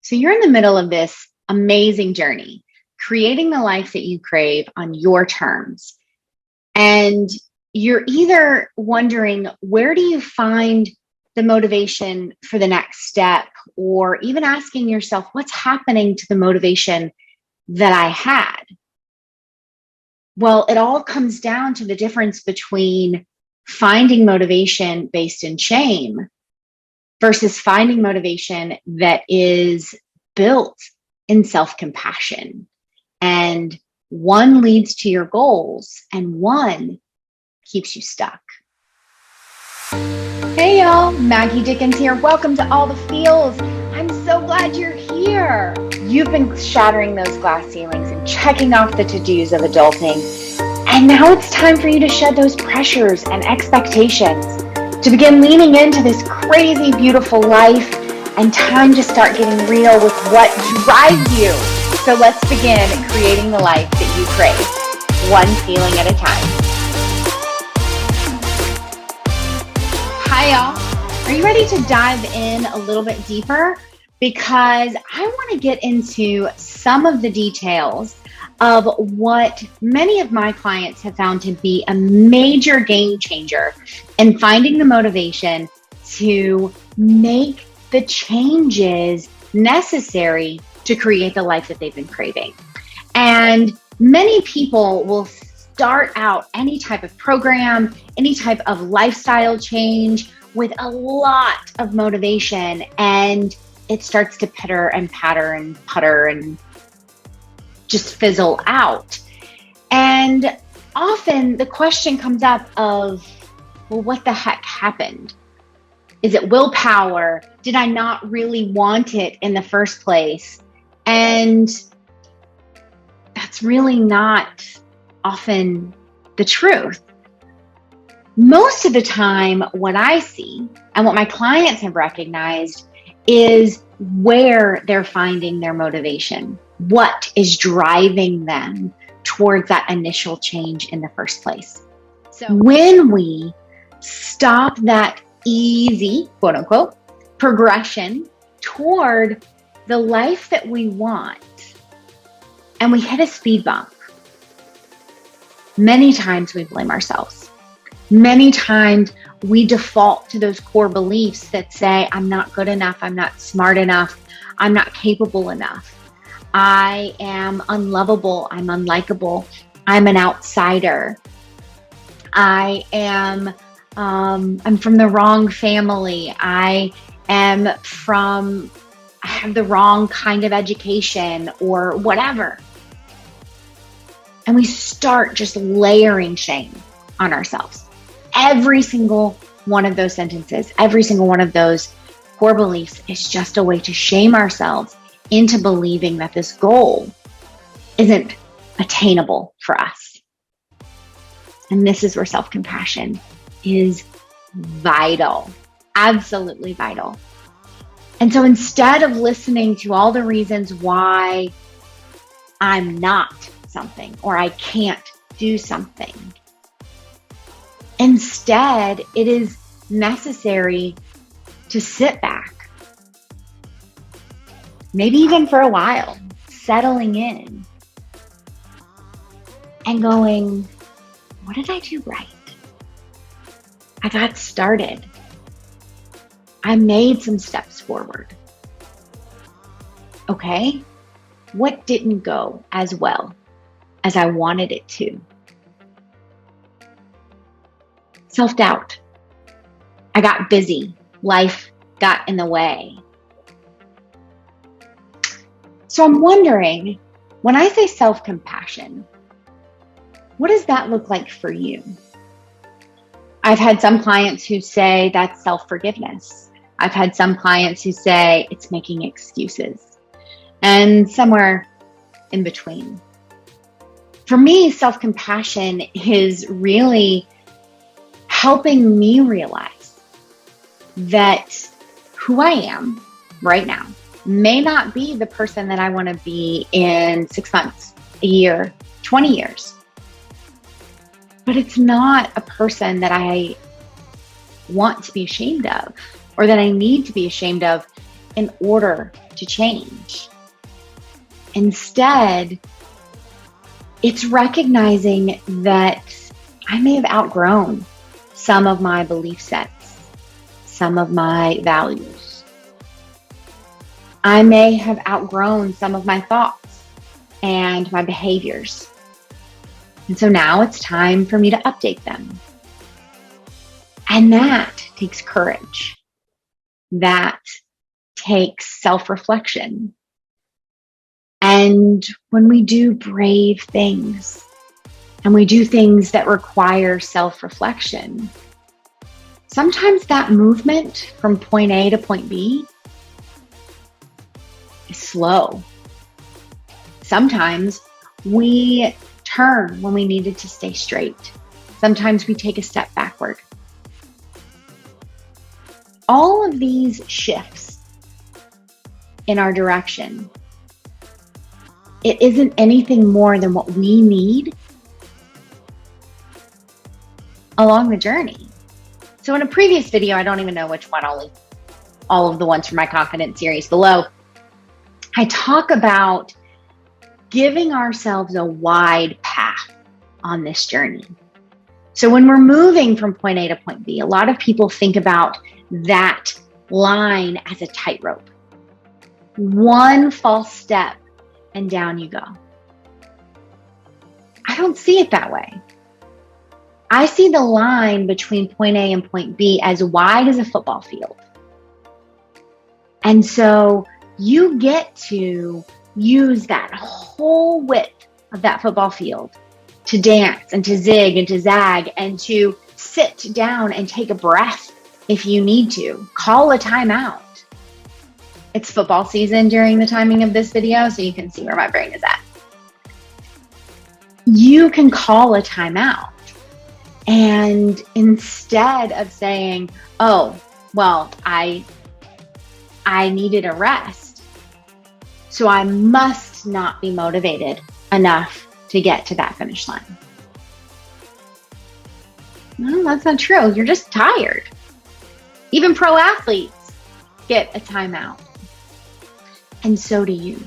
So you're in the middle of this amazing journey, creating the life that you crave on your terms. And you're either wondering, where do you find the motivation for the next step? Or even asking yourself, what's happening to the motivation that I had? Well, it all comes down to the difference between finding motivation based in shame versus finding motivation that is built in self-compassion. And one leads to your goals and one keeps you stuck. Hey y'all, Maggie Dickens here. Welcome to All the Feels. I'm so glad you're here. You've been shattering those glass ceilings and checking off the to-dos of adulting. And now it's time for you to shed those pressures and expectations, to begin leaning into this crazy, beautiful life, and time to start getting real with what drives you. So let's begin creating the life that you crave, one feeling at a time. Hi, y'all. Are you ready to dive in a little bit deeper? Because I want to get into some of the details of what many of my clients have found to be a major game changer in finding the motivation to make the changes necessary to create the life that they've been craving. And many people will start out any type of program, any type of lifestyle change with a lot of motivation, and it starts to pitter and patter and putter and just fizzle out. And often the question comes up of, well, what the heck happened? Is it willpower? Did I not really want it in the first place? And that's really not often the truth. Most of the time, what I see and what my clients have recognized is where they're finding their motivation. What is driving them towards that initial change in the first place? So when we stop that easy, quote unquote, progression toward the life that we want, and we hit a speed bump, many times we blame ourselves. Many times we default to those core beliefs that say, I'm not good enough, I'm not smart enough, I'm not capable enough, I am unlovable, I'm unlikable, I'm an outsider, I'm from the wrong family, I have the wrong kind of education, or whatever. And we start just layering shame on ourselves. Every single one of those sentences, every single one of those core beliefs is just a way to shame ourselves into believing that this goal isn't attainable for us. And this is where self-compassion is vital, absolutely vital. And so instead of listening to all the reasons why I'm not something or I can't do something, instead, it is necessary to sit back, maybe even for a while, settling in and going, what did I do right? I got started. I made some steps forward. Okay, what didn't go as well as I wanted it to? Self-doubt. I got busy. Life got in the way. So I'm wondering, when I say self-compassion, what does that look like for you? I've had some clients who say that's self-forgiveness. I've had some clients who say it's making excuses, and somewhere in between. For me, self-compassion is really helping me realize that who I am right now may not be the person that I want to be in 6 months, a year, 20 years. But it's not a person that I want to be ashamed of, or that I need to be ashamed of in order to change. Instead, it's recognizing that I may have outgrown some of my belief sets, some of my values. I may have outgrown some of my thoughts and my behaviors. And so now it's time for me to update them. And that takes courage. That takes self-reflection. And when we do brave things, and we do things that require self-reflection, sometimes that movement from point A to point B is slow. Sometimes we turn when we needed to stay straight. Sometimes we take a step backward. All of these shifts in our direction, it isn't anything more than what we need along the journey. So in a previous video, I don't even know which one, I'll link all of the ones from my confidence series below. I talk about giving ourselves a wide path on this journey. So when we're moving from point A to point B, a lot of people think about that line as a tightrope. One false step and down you go. I don't see it that way. I see the line between point A and point B as wide as a football field. And so you get to use that whole width of that football field to dance and to zig and to zag and to sit down and take a breath if you need to. Call a timeout. It's football season during the timing of this video, so you can see where my brain is at. You can call a timeout. And instead of saying, oh, well, I needed a rest, so I must not be motivated enough to get to that finish line. No, that's not true. You're just tired. Even pro athletes get a timeout. And so do you.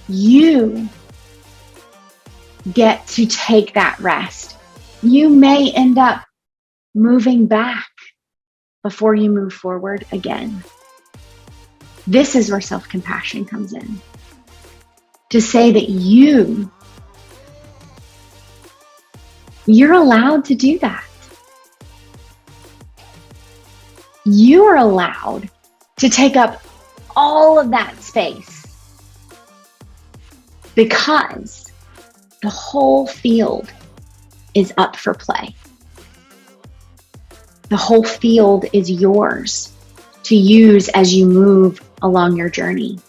You get to take that rest. You may end up moving back before you move forward again. This is where self-compassion comes in. To say that you're allowed to do that. You are allowed to take up all of that space because the whole field is up for play. The whole field is yours to use as you move along your journey.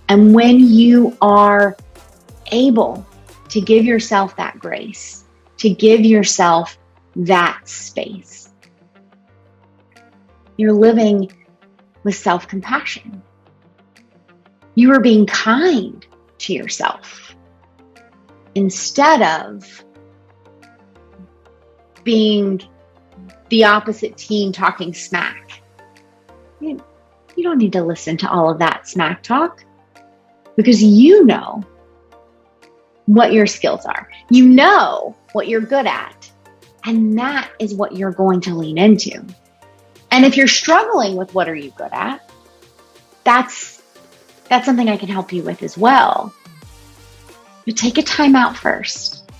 And when you are able to give yourself that grace, to give yourself that space, you're living with self-compassion. You are being kind to yourself instead of being the opposite team talking smack. You don't need to listen to all of that smack talk because you know what your skills are. You know what you're good at, and that is what you're going to lean into. And if you're struggling with what are you good at, that's something I can help you with as well. But take a time out first.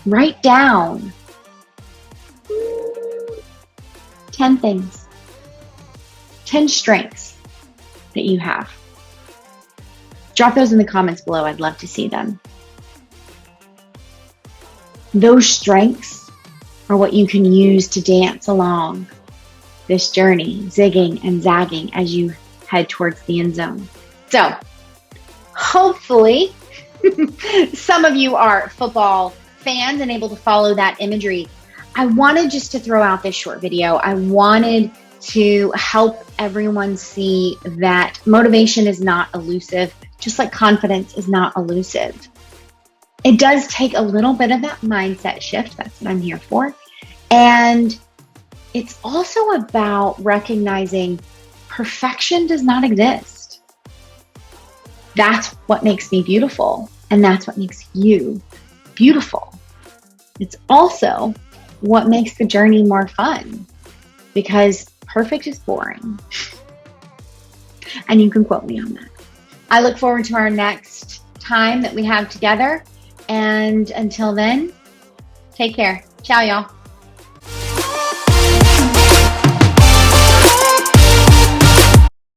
Write down 10 things, 10 strengths that you have. Drop those in the comments below. I'd love to see them. Those strengths are what you can use to dance along this journey, zigging and zagging as you head towards the end zone. So hopefully some of you are football fans and able to follow that imagery. I wanted just to throw out this short video. I wanted to help everyone see that motivation is not elusive, just like confidence is not elusive. It does take a little bit of that mindset shift. That's what I'm here for. And it's also about recognizing perfection does not exist. That's what makes me beautiful, and that's what makes you beautiful. It's also what makes the journey more fun, because perfect is boring. And you can quote me on that. I look forward to our next time that we have together. And until then, take care. Ciao, y'all.